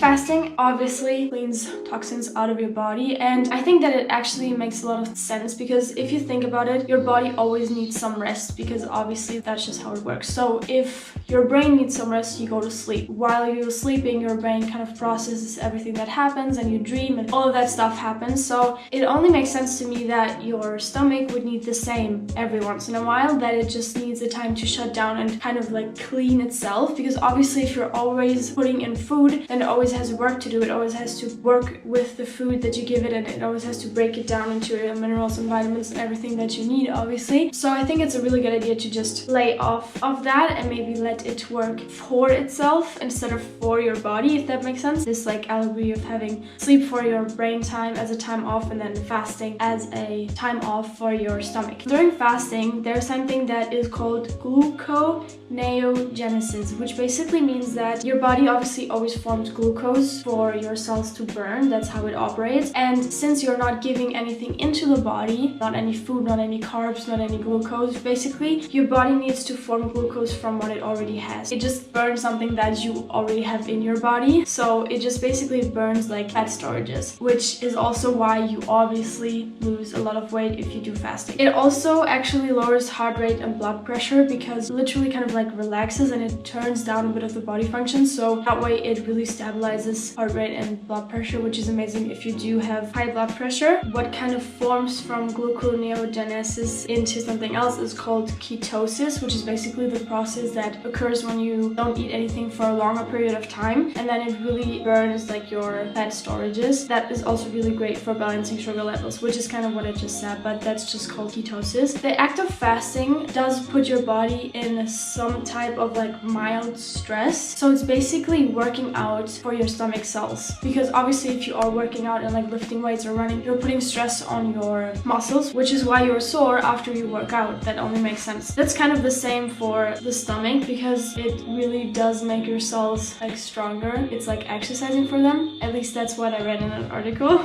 Fasting obviously cleans toxins out of your body, and I think that it actually makes a lot of sense because if you think about it, your body always needs some rest because obviously that's just how it works. So if your brain needs some rest, you go to sleep. While you're sleeping, your brain kind of processes everything that happens and you dream and all of that stuff happens. So it only makes sense to me that your stomach would need the same every once in a while, that it just needs the time to shut down and kind of like clean itself, because obviously if you're always putting in food, then it always has work to do. It always has to work with the food that you give it, and it always has to break it down into minerals and vitamins and everything that you need, obviously. So I think it's a really good idea to just lay off of that and maybe let it work for itself instead of for your body, if that makes sense. This like allegory of having sleep for your brain time as a time off and then fasting as a time off for your stomach. During fasting, there's something that is called gluconeogenesis, which basically means that your body obviously always forms glucose for your cells to burn. That's how it operates. And since you're not giving anything into the body, not any food, not any carbs, not any glucose, basically your body needs to form glucose from what it already has. It just burns something that you already have in your body. So it just basically burns like fat storages, which is also why you obviously lose a lot of weight if you do fasting. It also actually lowers heart rate and blood pressure because it literally kind of like relaxes and it turns down a bit of the body function. So that way it really stabilizes heart rate and blood pressure, which is amazing if you do have high blood pressure. What kind of forms from gluconeogenesis into something else is called ketosis, which is basically the process that occurs when you don't eat anything for a longer period of time, and then it really burns like your fat storages. That is also really great for balancing sugar levels, which is kind of what I just said, but that's just called ketosis. The act of fasting does put your body in some type of like mild stress, so it's basically working out for your stomach cells, because obviously if you are working out and like lifting weights or running, you're putting stress on your muscles, which is why you're sore after you work out. That only makes sense. That's kind of the same for the stomach because it really does make your cells like stronger. It's like exercising for them. At least that's what I read in an article.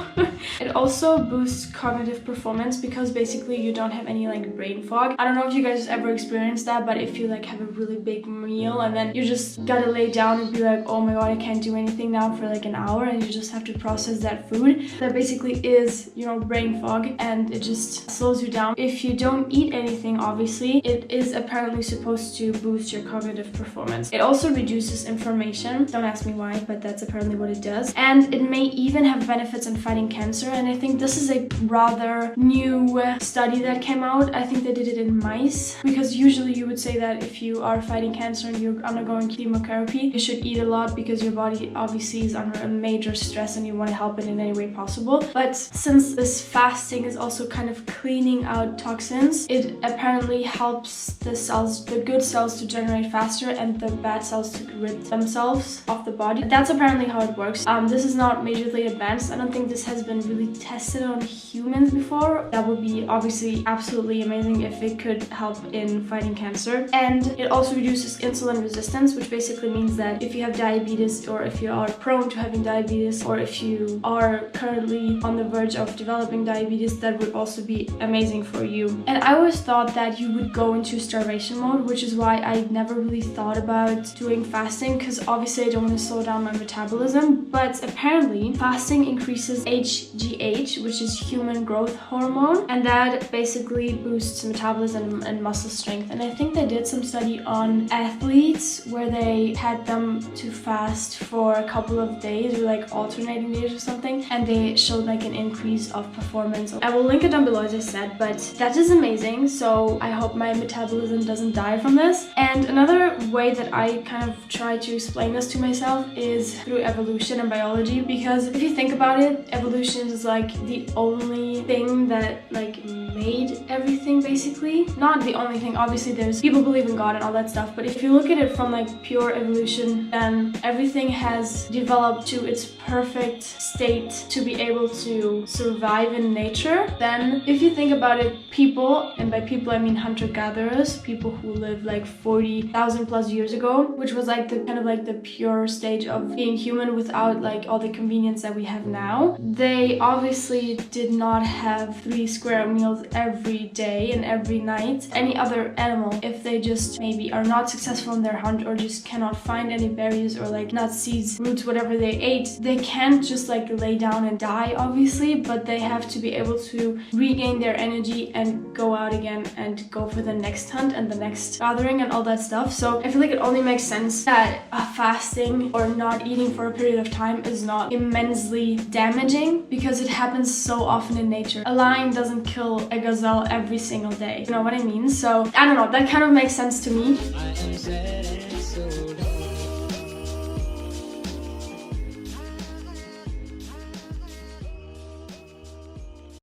It also boosts cognitive performance because basically you don't have any like brain fog. I don't know if you guys ever experienced that, but if you like have a really big meal and then you just gotta lay down and be like, oh my god, I can't do anything now for like an hour, and you just have to process that food. That basically is, you know, brain fog, and it just slows you down. If you don't eat anything, obviously, it is apparently supposed to boost your cognitive performance. It also reduces inflammation. Don't ask me why, but that's apparently what it does. And it may even have benefits in fighting cancer, and I think this is a rather new study that came out. I think they did it in mice, because usually you would say that if you are fighting cancer and you're undergoing chemotherapy, you should eat a lot because your body obviously is under a major stress and you want to help it in any way possible. But since this fasting is also kind of cleaning out toxins, it apparently helps the cells, the good cells, to generate faster and the bad cells to rid themselves of the body. That's apparently how it works. This is not majorly advanced. I don't think this has been really tested on humans before. That would be obviously absolutely amazing if it could help in fighting cancer. And it also reduces insulin resistance, which basically means that if you have diabetes, or if you are prone to having diabetes, or if you are currently on the verge of developing diabetes, that would also be amazing for you. And I always thought that you would go into starvation mode, which is why I never really thought about doing fasting, because obviously I don't want to slow down my metabolism. But apparently fasting increases HGH, which is human growth hormone, and that basically boosts metabolism and muscle strength. And I think they did some study on athletes where they had them to fast for a couple of days, or like alternating days or something, and they showed like an increase of performance. I will link it down below, as I said, but that is amazing. So I hope my metabolism doesn't die from this. And another way that I kind of try to explain this to myself is through evolution and biology, because if you think about it, evolution is like the only thing that like made everything, basically. Not the only thing, obviously there's people believe in God and all that stuff, but if you look at it from like pure evolution, then everything has developed to its perfect state to be able to survive in nature, then if you think about it, people, and by people I mean hunter-gatherers, people who lived like 40,000 plus years ago, which was like the kind of like the pure stage of being human without like all the convenience that we have now. They obviously did not have 3 square meals every day and every night. Any other animal, if they just maybe are not successful in their hunt or just cannot find any berries or like nuts, seeds, roots, whatever they ate, they can't just like lay down and die obviously, but they have to be able to regain their energy and go out again and go for the next hunt and the next gathering and all that stuff. So I feel like it only makes sense that fasting or not eating for a period of time is not immensely damaging, because it happens so often in nature. A lion doesn't kill a gazelle every single day, you know what I mean? So I don't know, that kind of makes sense to me.